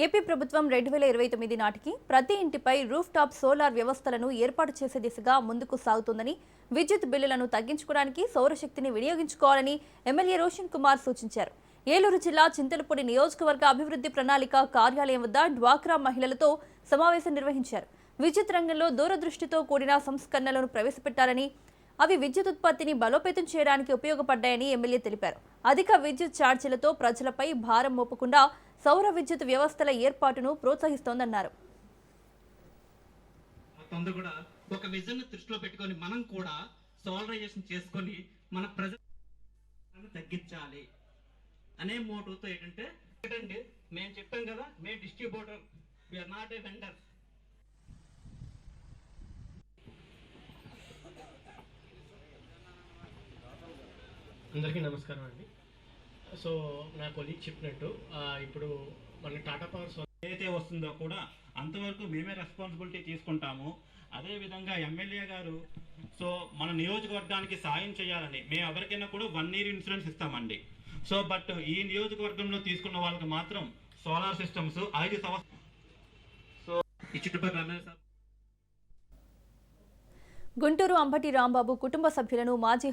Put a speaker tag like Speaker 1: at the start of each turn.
Speaker 1: AP ప్రభుత్వం 2029 నాటికి ప్రతి ఇంటిపై రూఫ్ టాప్ సోలార్ వ్యవస్థలను ఏర్పాటు చేసే దిశగా ముందుకు సాగుతోందని, విద్యుత్ బిల్లులను తగ్గించుకోవడానికి సౌరశక్తిని వినియోగించుకోవాలని ఎమ్మెల్యే రోషన్ కుమార్ సూచించారు. ఏలూరు జిల్లా చింతలపూడి నియోజకవర్గ అభివృద్ధి ప్రణాళిక కార్యాలయం వద్ద డ్వాక్రా మహిళలతో సమావేశం నిర్వహించారు. విద్యుత్ రంగంలో దూరదృష్టితో కూడిన సంస్కరణలను ప్రవేశపెట్టాలని, అవి విద్యుత్ ఉత్పత్తిని బలోపేతం చేయడానికి ఉపయోగపడ్డాయని ఎమ్మెల్యే తెలిపారు. అధిక విద్యుత్ ఛార్జీలతో ప్రజలపై భారం మోపకుండా సౌర విద్యుత్ వ్యవస్థల ఏర్పాటును ప్రోత్సహిస్తోందన్నారు.
Speaker 2: ఒక విజన్ దృష్టిలో పెట్టుకొని మనం కూడా సోలరైజేషన్ చేసుకొని మన ప్రజలను తగ్గించాలి అనే మోటోతో ఏంటంటే మేము చెప్పాం కదా, మేము distributor, we are not a vendor.
Speaker 3: అందరికీ నమస్కారం అండి. సో నా కొలీగ్ చెప్పినట్టు ఇప్పుడు మన టాటా పవర్
Speaker 4: ఏదైతే వస్తుందో కూడా అంతవరకు మేమే రెస్పాన్సిబిలిటీ తీసుకుంటాము. అదేవిధంగా ఎమ్మెల్యే గారు సో మన నియోజకవర్గానికి సాయం చేయాలని మేము ఎవరికైనా కూడా 1 year ఇన్సూరెన్స్ ఇస్తామండి. సో బట్ ఈ నియోజకవర్గంలో తీసుకున్న వాళ్ళకి మాత్రం సోలార్ సిస్టమ్స్ 5 సంవత్సరాలు. సో ఈ చుట్టుపక్కల
Speaker 1: గుంటూరు అంబటి రాంబాబు కుటుంబ సభ్యులను మాజీ